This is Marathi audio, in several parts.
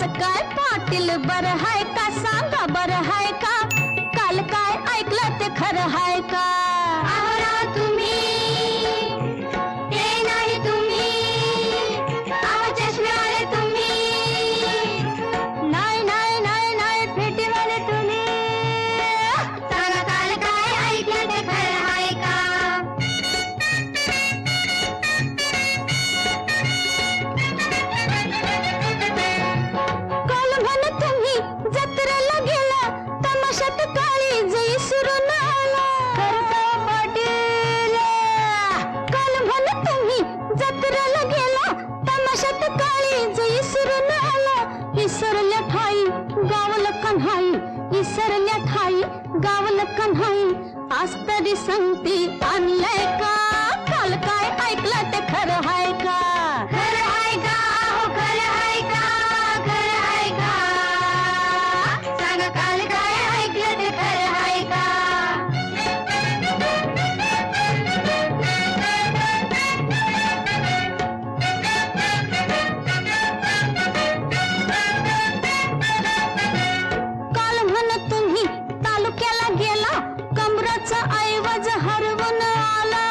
कसं काय पाटील बरं हाय का सांगा बरं हाय का काल काय ऐकलं ते खरं हाय का आवरा तुम्ही ते नाही तुम्ही आहो चष्मेवाले तुम्ही नाही नाही नाही नाही फेटीवाले तुम्ही सांगा काल काय ऐकलं ते खरं हाय का काल म्हण तुम्ही जत्रेला गेला तमाशात काळी जई सुरून आला पाटील काल म्हण तुम्ही जत्रेला गेला तमाशात काळी जई सुरून आला इसरल्या ठाई गावलं कन्हाई इसरल्या ठाई गावलं कन्हाई आज तरी संगती आणलंय का काल काय ऐकलं ते खरं हाय का खरं हाय का हो खरं हाय का खरं हाय का सांगा काल काय ऐकलं ते खरं हाय का काल म्हण तुम्ही तालुक्याला गेला कमराचा ऐवज हरवून आला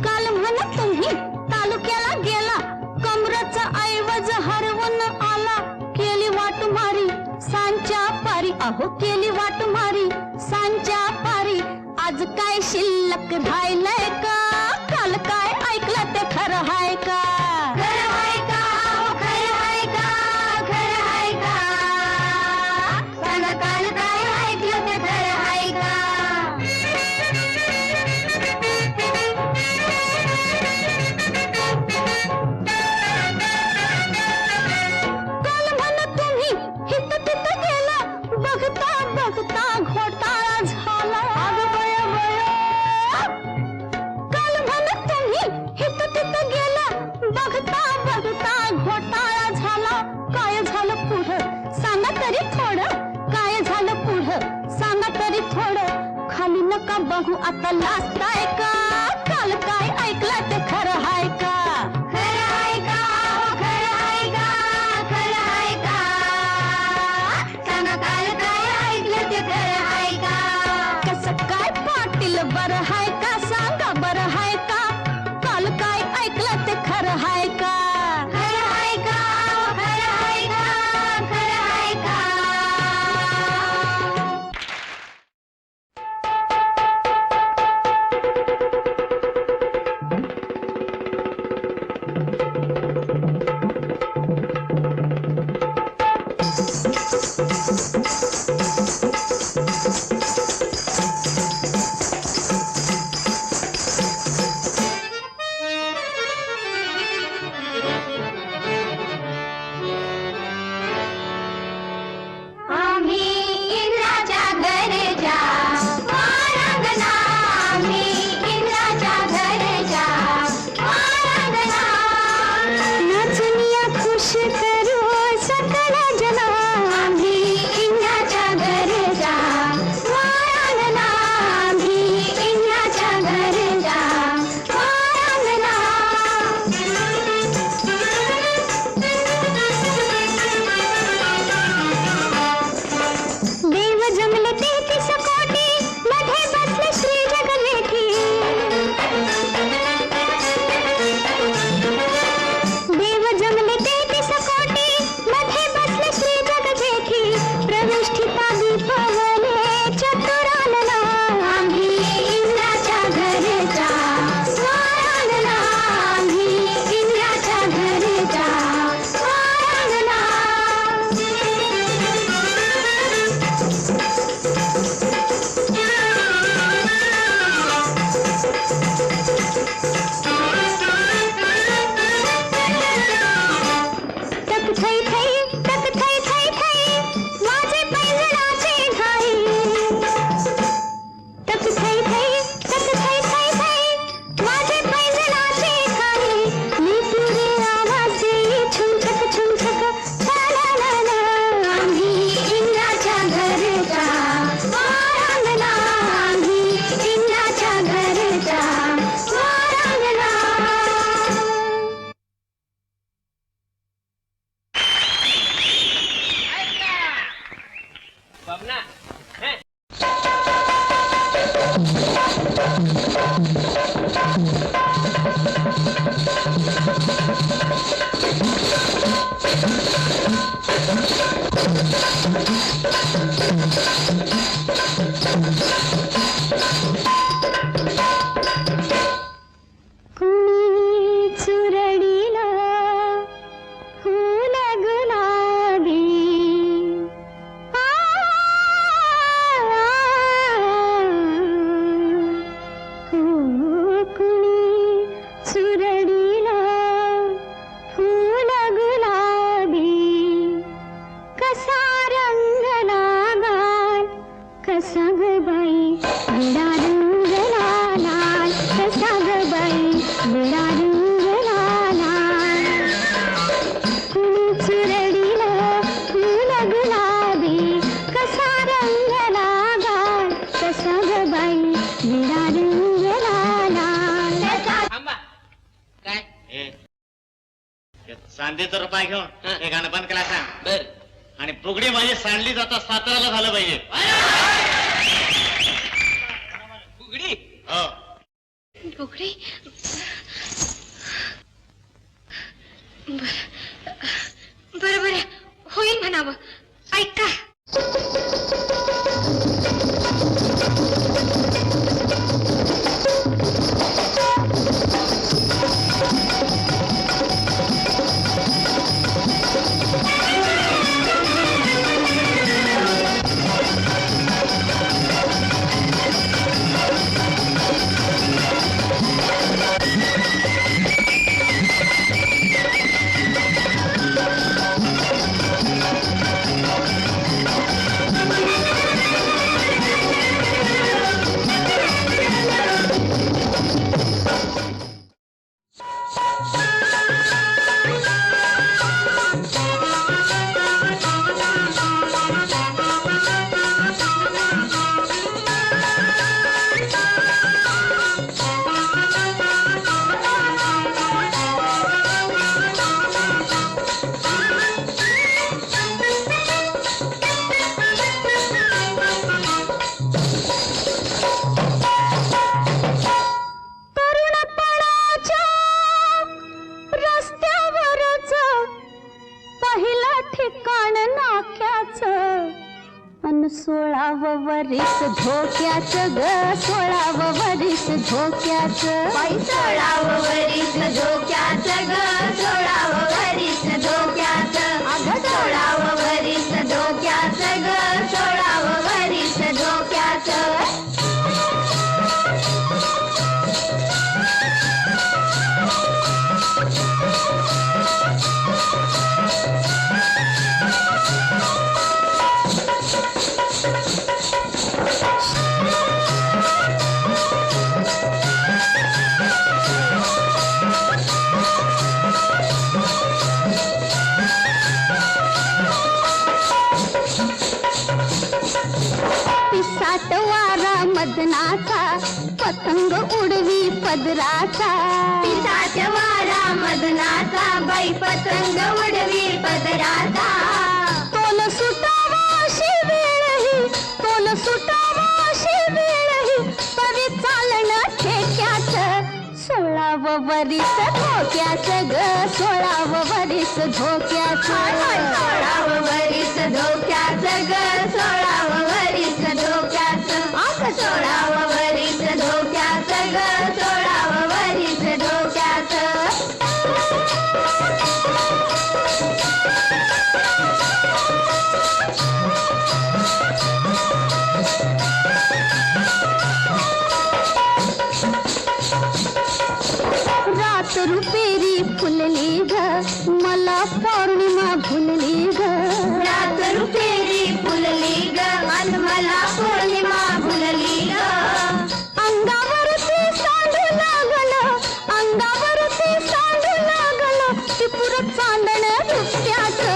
काल म्हण तुम्ही तालुक्याला गेला कमराचा ऐवज हरवून आला केली वाट मारी सांच्या पारी अहो केली वाट मारी सांच्या पारी आज काय शिल्लक राहिलंय का काल काय ऐकलं ते खरं हाय का खरं हाय का हो खरं हाय का खरं हाय का सांगा काल काय ऐकलं ते खरं हाय का काल म्हण तुम्ही हित तिथं गेला बघता बघता घोटाळा झाला काल म्हण तुम्ही हित तिथं गेला बघता बघता घोटाळा झाला काय झालं पुढं सांगा तरी थोडं काय झालं पुढं सांगा तरी थोडं खाली नका बघू आता लाजताय का काल काय ऐकलं ते खरं हाय का खरं हाय का हो खरं हाय का खरं हाय का सांगा काल काय ऐकलं ते खरं हाय का कसं काय पाटील बरं हाय का सांगा बरं हाय का काल काय ऐकलं ते खरं हाय का खरं हाय का हो खरं हाय का खरं हाय का सांजेचा रुपये घेऊन हे गाणं बंद केला सांग. बर. आणि बुगडी माझी सांडली जाता साताराला झालं पाहिजे. बुगडी हो बुगडी बरं होईल म्हणावं. ऐका अन 16व वरीस धोक्याचं ग 16व वरीस धोक्याचं. 16व वरीस धोक्याचं ग 16व वरीस धोक्याचं. अगं 16व वरीस धोक्याचं ग 16व वरीस धोक्याचं. पिसाट वारा मदनाचा पतंग उडवी पदराचा. पिसाट वारा मदनाचा बाई पतंग उडवी पदराचा. तोल सुटावाशी वेळही तोल सुटावाशी वेळही तरी चालणं ठेक्याचं. 16व वरीस धोक्याचं ग 16व वरीस धोक्याचं. 16व वरीस धोक्याचं ग 16व वरीस धोक्याचं. 16व वरीस धोक्याचं ग 16व वरीस धोक्याचं. रात रुपेरी फुलली ग मला पौर्णिमा भुलली ग. रात रुपेरी फुलली ग अन मला पौर्णिमा भुलली ग. अंगावरती सांडू लागलं अंगावरती सांडू लागलं त्रिपुर चांदण रुपट्याचं.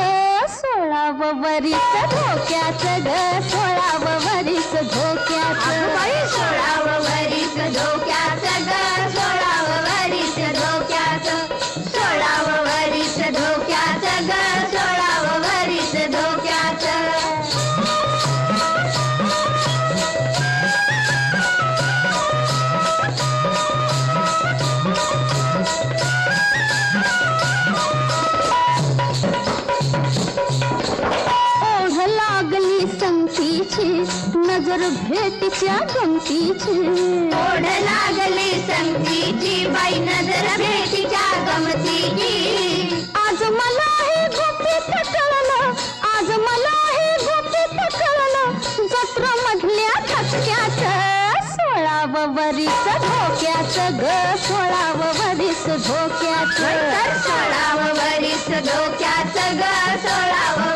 16व वरीस धोक्याचं ग 16व वरीस धोक्याचं. 16व वरीस धोक्याचं ग 16व वरीस धोक्याचं. 16व वरीस धोक्याचं ग 16व वरीस धोक्याचं. नजर भेटीच्या गमतीची ओढ लागली संगतीची बाई नजर भेटीच्या गमतीची आज मला हे गुपित कळलं आज मला हे गुपित कळलं जत्रा मधल्या धक्क्यात 16व वरीस धोक्याच ग 16व वरीस धोक्याच 16व वरीस धोक्याच ग 16व